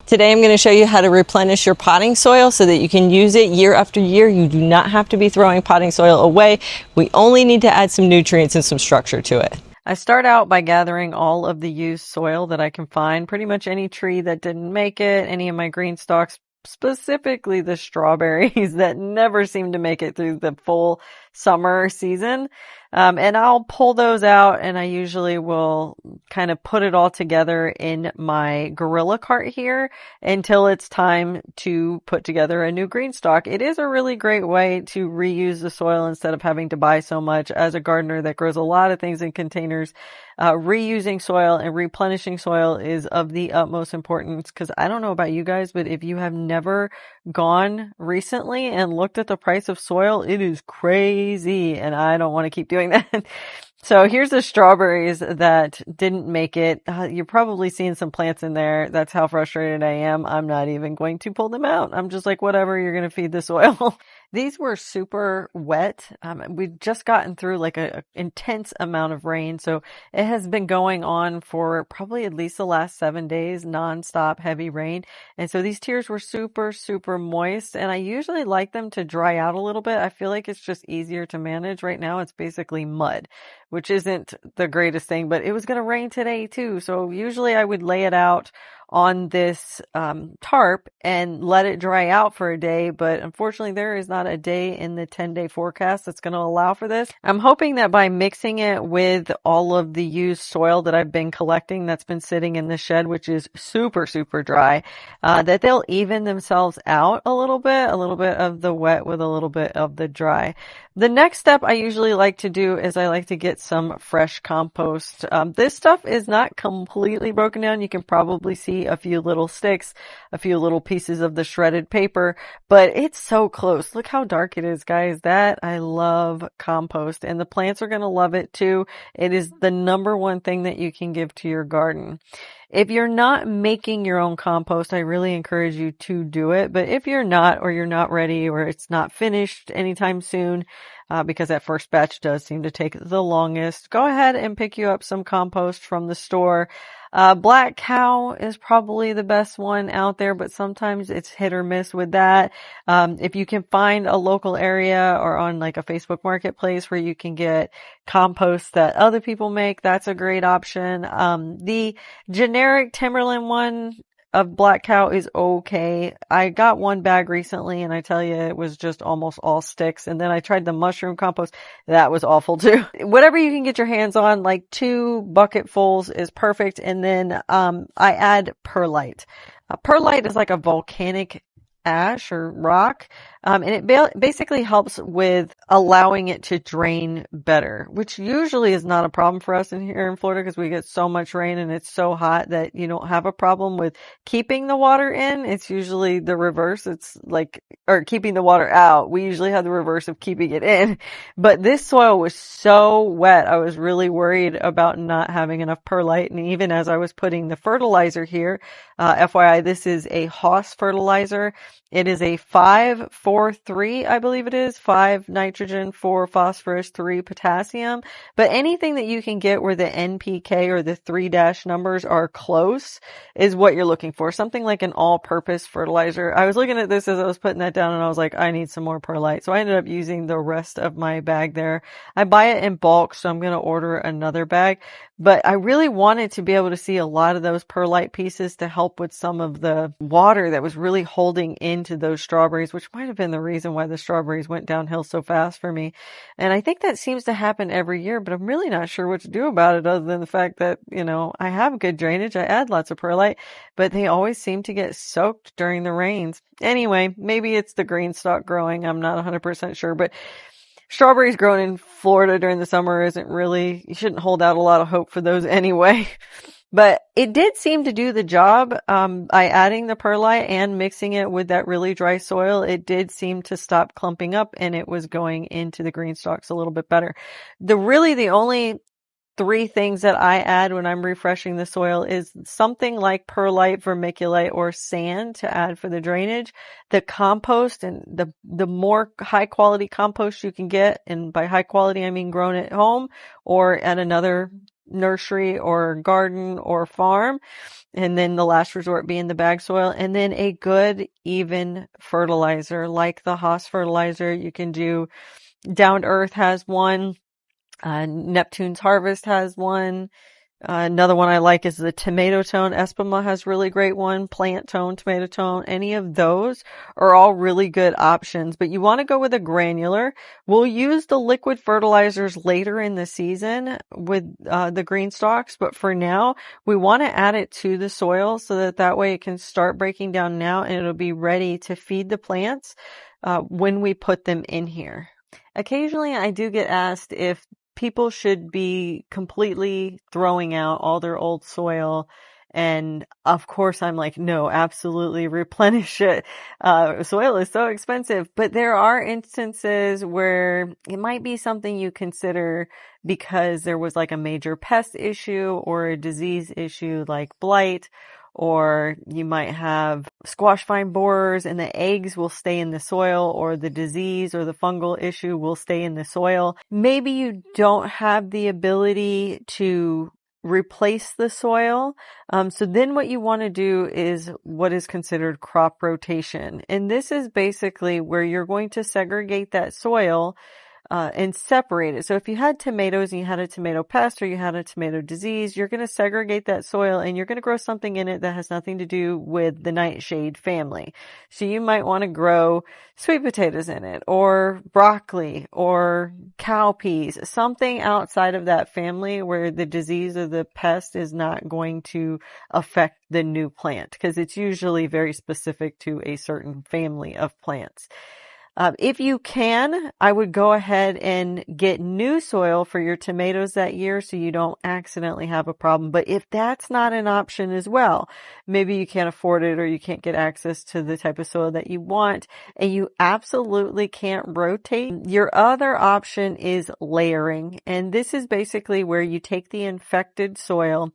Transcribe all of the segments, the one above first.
Today I'm going to show you how to replenish your potting soil so that you can use it year after year. You do not have to be throwing potting soil away. We only need to add some nutrients and some structure to it. I start out by gathering all of the used soil that I can find, pretty much any tree that didn't make it, any of my green stalks, specifically the strawberries that never seem to make it through the full summer season. And I'll pull those out, and I usually will kind of put it all together in my gorilla cart here until it's time to put together a new green stalk. It is a really great way to reuse the soil instead of having to buy so much. As a gardener that grows a lot of things in containers, reusing soil and replenishing soil is of the utmost importance, because I don't know about you guys, but if you have never gone recently and looked at the price of soil, it is crazy, and I don't want to keep doing that. So here's the strawberries that didn't make it. You're probably seeing some plants in there. That's how frustrated I am. I'm not even going to pull them out. I'm just like, whatever, you're going to feed the soil. These were super wet. We've just gotten through like a intense amount of rain. So it has been going on for probably at least the last 7 days, nonstop heavy rain. And so these tiers were super, super moist. And I usually like them to dry out a little bit. I feel like it's just easier to manage. Right now it's basically mud, which isn't the greatest thing, but it was going to rain today too. So usually I would lay it out on this tarp and let it dry out for a day, but unfortunately there is not a day in the 10-day forecast that's going to allow for this. I'm hoping that by mixing it with all of the used soil that I've been collecting that's been sitting in the shed, which is super, super dry, that they'll even themselves out a little bit of the wet with a little bit of the dry. The next step I usually like to do is I like to get some fresh compost. This stuff is not completely broken down. You can probably see a few little sticks, a few little pieces of the shredded paper, but it's so close. Look how dark it is, guys. I love compost, and the plants are going to love it too. It is the number one thing that you can give to your garden. If you're not making your own compost, I really encourage you to do it. But if you're not, or you're not ready, or it's not finished anytime soon, because that first batch does seem to take the longest, go ahead and pick you up some compost from the store. Black Cow is probably the best one out there, but sometimes it's hit or miss with that. If you can find a local area or on like a Facebook marketplace where you can get compost that other people make, that's a great option. The generic Timberland one of Black Cow is okay. I got one bag recently, and I tell you, it was just almost all sticks. And then I tried the mushroom compost. That was awful too. Whatever you can get your hands on, like 2 bucketfuls is perfect. And then I add perlite. Perlite is like a volcanic ash or rock, and it basically helps with allowing it to drain better, which usually is not a problem for us here in Florida, because we get so much rain and it's so hot that you don't have a problem with keeping the water in. It's usually the reverse. It's like, or keeping the water out. We usually have the reverse of keeping it in. But this soil was so wet, I was really worried about not having enough perlite. And even as I was putting the fertilizer here, FYI, this is a Haas fertilizer. It is a 5-4-3, I believe it is. 5 nitrogen, 4 phosphorus, 3 potassium. But anything that you can get where the NPK or the 3- numbers are close is what you're looking for. Something like an all-purpose fertilizer. I was looking at this as I was putting that down, and I was like, I need some more perlite. So I ended up using the rest of my bag there. I buy it in bulk, so I'm going to order another bag. But I really wanted to be able to see a lot of those perlite pieces to help with some of the water that was really holding into those strawberries, which might have been the reason why the strawberries went downhill so fast for me. And I think that seems to happen every year, but I'm really not sure what to do about it, other than the fact that, I have good drainage. I add lots of perlite, but they always seem to get soaked during the rains. Anyway, maybe it's the green stalk growing. I'm not 100% sure, but strawberries grown in Florida during the summer you shouldn't hold out a lot of hope for those anyway. But it did seem to do the job. By adding the perlite and mixing it with that really dry soil, it did seem to stop clumping up, and it was going into the green stalks a little bit better. The only 3 things that I add when I'm refreshing the soil is something like perlite, vermiculite, or sand to add for the drainage. The compost, and the more high quality compost you can get, and by high quality I mean grown at home or at another nursery or garden or farm. And then the last resort being the bag soil, and then a good even fertilizer like the Haas fertilizer. You can do Down to Earth has one. Neptune's Harvest has one. Another one I like is the Tomato Tone. Espuma has really great one. Plant Tone, Tomato Tone. Any of those are all really good options, but you want to go with a granular. We'll use the liquid fertilizers later in the season with the green stalks, but for now, we want to add it to the soil so that way it can start breaking down now and it'll be ready to feed the plants when we put them in here. Occasionally, I do get asked if people should be completely throwing out all their old soil. And of course, I'm like, no, absolutely replenish it. Soil is so expensive, but there are instances where it might be something you consider because there was like a major pest issue or a disease issue like blight, or you might have squash vine borers and the eggs will stay in the soil, or the disease or the fungal issue will stay in the soil. Maybe you don't have the ability to replace the soil. So then what you want to do is what is considered crop rotation. And this is basically where you're going to segregate that soil and separate it. So if you had tomatoes and you had a tomato pest or you had a tomato disease, you're going to segregate that soil and you're going to grow something in it that has nothing to do with the nightshade family. So you might want to grow sweet potatoes in it, or broccoli, or cowpeas, something outside of that family where the disease or the pest is not going to affect the new plant, because it's usually very specific to a certain family of plants. If you can, I would go ahead and get new soil for your tomatoes that year so you don't accidentally have a problem. But if that's not an option as well, maybe you can't afford it or you can't get access to the type of soil that you want and you absolutely can't rotate, your other option is layering. And this is basically where you take the infected soil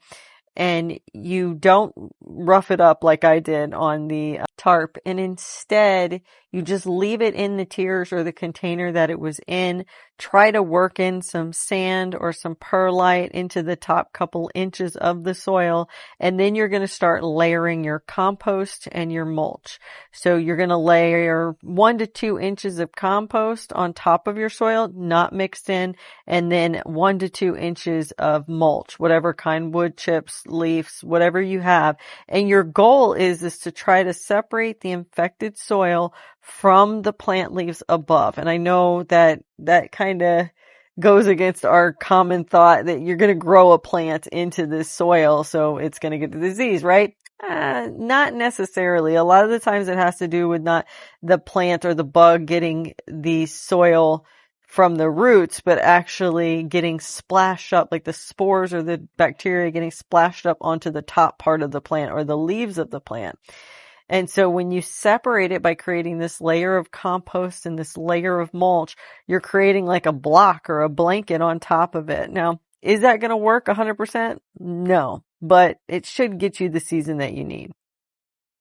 and you don't rough it up like I did on the tarp, and instead you just leave it in the tiers or the container that it was in. Try to work in some sand or some perlite into the top couple inches of the soil, and then you're going to start layering your compost and your mulch. So you're going to layer 1 to 2 inches of compost on top of your soil, not mixed in, and then 1 to 2 inches of mulch, whatever kind, wood chips, leaves, whatever you have. And your goal is to try to separate the infected soil from the plant leaves above. And I know that kind of goes against our common thought that you're going to grow a plant into this soil, so it's going to get the disease, right? Not necessarily. A lot of the times it has to do with not the plant or the bug getting the soil from the roots, but actually getting splashed up, like the spores or the bacteria getting splashed up onto the top part of the plant or the leaves of the plant. And so when you separate it by creating this layer of compost and this layer of mulch, you're creating like a block or a blanket on top of it. Now, is that going to work 100%? No, but it should get you the season that you need.